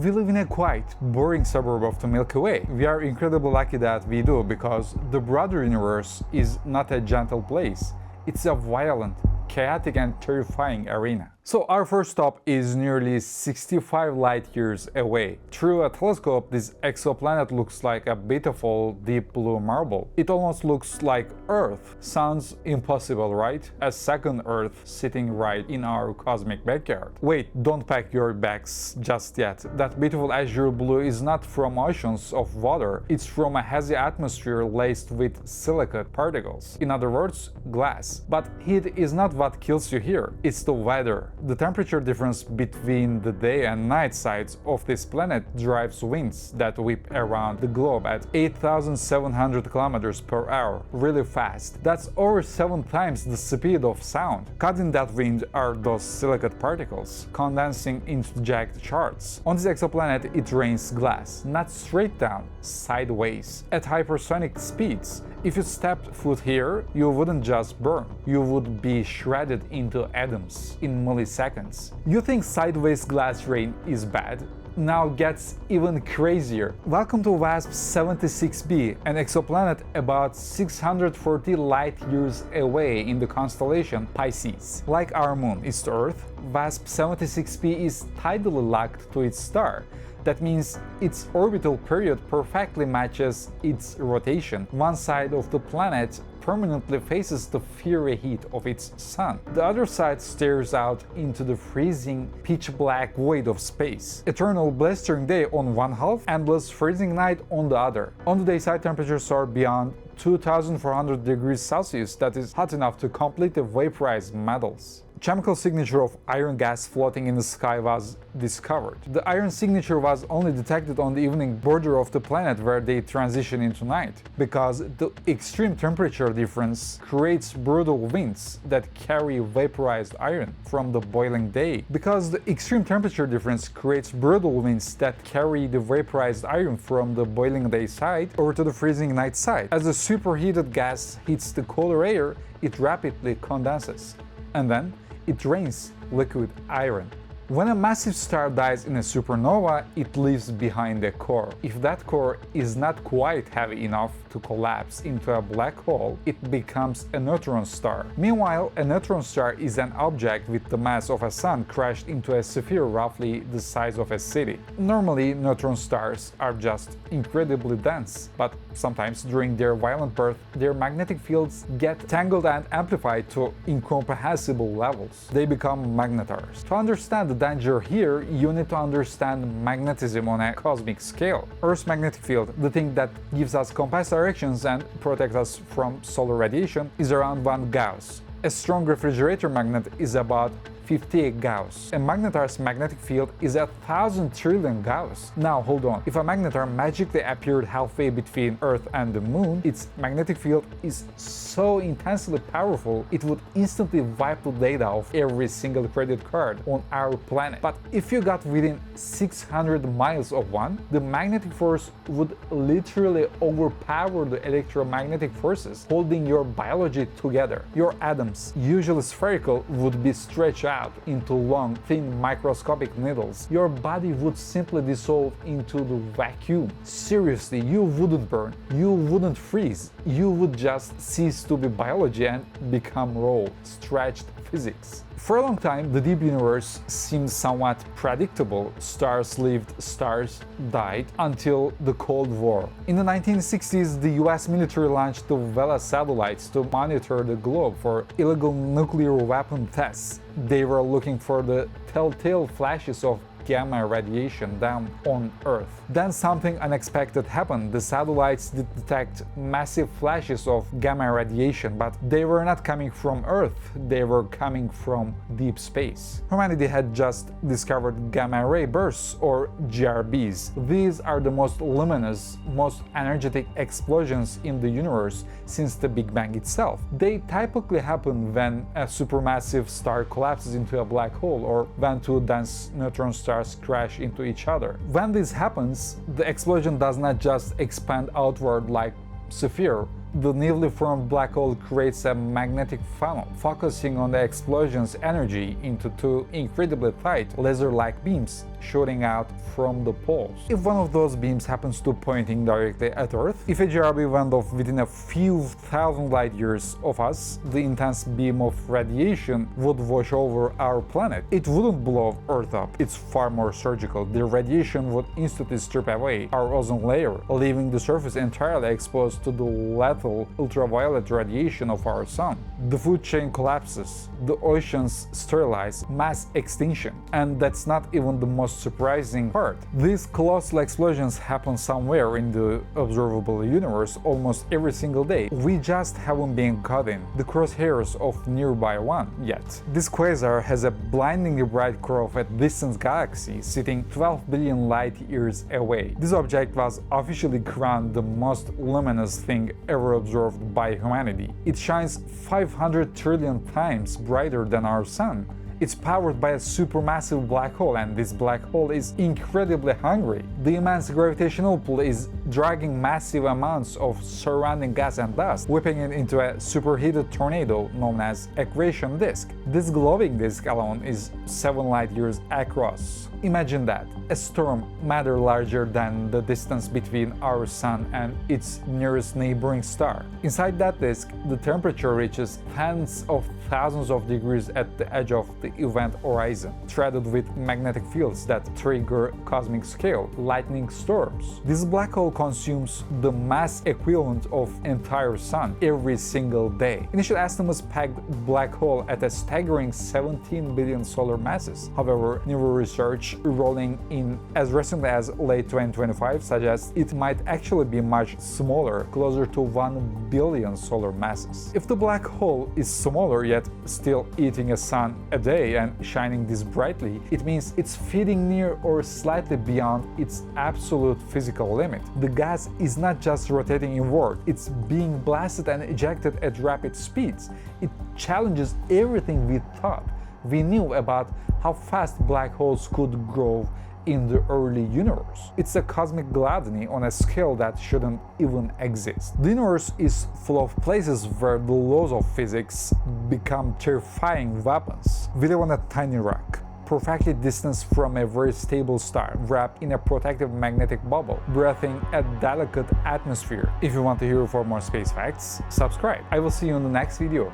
We live in a quiet, boring suburb of the Milky Way. We are incredibly lucky that we do, because the broader universe is not a gentle place. It's a violent, chaotic and terrifying arena. So our first stop is nearly 65 light years away. Through a telescope, this exoplanet looks like a beautiful deep blue marble. It almost looks like Earth. Sounds impossible, right? A second Earth sitting right in our cosmic backyard. Wait, don't pack your bags just yet. That beautiful azure blue is not from oceans of water. It's from a hazy atmosphere laced with silicate particles. In other words, glass. But heat is not what kills you here. It's the weather. The temperature difference between the day and night sides of this planet drives winds that whip around the globe at 8,700 kilometers per hour, really fast. That's over 7 times the speed of sound. Caught in that wind are those silicate particles, condensing into jagged shards. On this exoplanet, it rains glass, not straight down, sideways, at hypersonic speeds. If you stepped foot here, you wouldn't just burn, you would be shredded into atoms in milliseconds. You think sideways glass rain is bad? Now gets even crazier. Welcome to WASP 76b, an exoplanet about 640 light years away in the constellation Pisces. Like our moon is to Earth, WASP 76b is tidally locked to its star. That means its orbital period perfectly matches its rotation. One side of the planet permanently faces the fiery heat of its sun. The other side stares out into the freezing, pitch-black void of space. Eternal blistering day on one half, endless freezing night on the other. On the day side, temperatures soar beyond 2,400 degrees Celsius, that is hot enough to completely vaporize metals. Chemical signature of iron gas floating in the sky was discovered. The iron signature was only detected on the evening border of the planet where they transition into night, because the extreme temperature difference creates brutal winds that carry vaporized iron from the boiling day. Because the extreme temperature difference creates brutal winds that carry the vaporized iron from the boiling day side over to the freezing night side. As the superheated gas hits the cooler air, it rapidly condenses, and then it rains liquid iron. When a massive star dies in a supernova, it leaves behind a core. If that core is not quite heavy enough to collapse into a black hole, it becomes a neutron star. Meanwhile, a neutron star is an object with the mass of a sun crashed into a sphere roughly the size of a city. Normally, neutron stars are just incredibly dense, but sometimes during their violent birth, their magnetic fields get tangled and amplified to incomprehensible levels. They become magnetars. To understand the danger here, you need to understand magnetism on a cosmic scale. Earth's magnetic field, the thing that gives us compass directions and protects us from solar radiation, is around 1 Gauss. A strong refrigerator magnet is about 50 Gauss. A magnetar's magnetic field is 1,000 trillion Gauss. Now hold on, if a magnetar magically appeared halfway between Earth and the Moon, its magnetic field is so intensely powerful it would instantly wipe the data of every single credit card on our planet. But if you got within 600 miles of one, the magnetic force would literally overpower the electromagnetic forces holding your biology together. Your atoms, usually spherical, would be stretched out into long, thin, microscopic needles. Your body would simply dissolve into the vacuum. Seriously, you wouldn't burn, you wouldn't freeze, you would just cease to be biology and become raw, stretched physics. For a long time, the deep universe seemed somewhat predictable. Stars lived, stars died, until the Cold War. In the 1960s, the US military launched the Vela satellites to monitor the globe for illegal nuclear weapon tests. They were looking for the telltale flashes of gamma radiation down on Earth. Then something unexpected happened. The satellites did detect massive flashes of gamma radiation, but they were not coming from Earth, they were coming from deep space. Humanity had just discovered gamma ray bursts, or GRBs. These are the most luminous, most energetic explosions in the universe since the Big Bang itself. They typically happen when a supermassive star collapses into a black hole, or when two dense neutron stars crash into each other. When this happens, the explosion does not just expand outward like sphere The newly formed black hole creates a magnetic funnel, focusing on the explosion's energy into two incredibly tight, laser-like beams shooting out from the poles. If one of those beams happens to pointing directly at Earth, if a GRB went off within a few thousand light years of us, the intense beam of radiation would wash over our planet. It wouldn't blow Earth up, it's far more surgical. The radiation would instantly strip away our ozone layer, leaving the surface entirely exposed to the lethal ultraviolet radiation of our sun. The food chain collapses, the oceans sterilize, mass extinction. And that's not even the most surprising part. These colossal explosions happen somewhere in the observable universe almost every single day. We just haven't been caught in the crosshairs of nearby one yet. This quasar has a blindingly bright core of a distant galaxy sitting 12 billion light years away. This object was officially crowned the most luminous thing ever observed by humanity. It shines 500 trillion times brighter than our sun. It's powered by a supermassive black hole, and this black hole is incredibly hungry. The immense gravitational pull is dragging massive amounts of surrounding gas and dust, whipping it into a superheated tornado known as accretion disk. This glowing disk alone is 7 light years across. Imagine that, a storm matter larger than the distance between our sun and its nearest neighboring star. Inside that disk, the temperature reaches tens of thousands of degrees at the edge of the event horizon, threaded with magnetic fields that trigger cosmic scale lightning storms. This black hole consumes the mass equivalent of entire sun every single day. Initial estimates pegged black hole at a staggering 17 billion solar masses. However, newer research rolling in as recently as late 2025 suggests it might actually be much smaller, closer to 1 billion solar masses. If the black hole is smaller yet still eating a sun a day and shining this brightly, it means it's feeding near or slightly beyond its absolute physical limit. The gas is not just rotating inward, it's being blasted and ejected at rapid speeds. It challenges everything we thought we knew about how fast black holes could grow in the early universe. It's a cosmic gluttony on a scale that shouldn't even exist. The universe is full of places where the laws of physics become terrifying weapons. We live on a tiny rock, perfectly distanced from a very stable star, wrapped in a protective magnetic bubble, breathing a delicate atmosphere. If you want to hear for more space facts, subscribe. I will see you in the next video.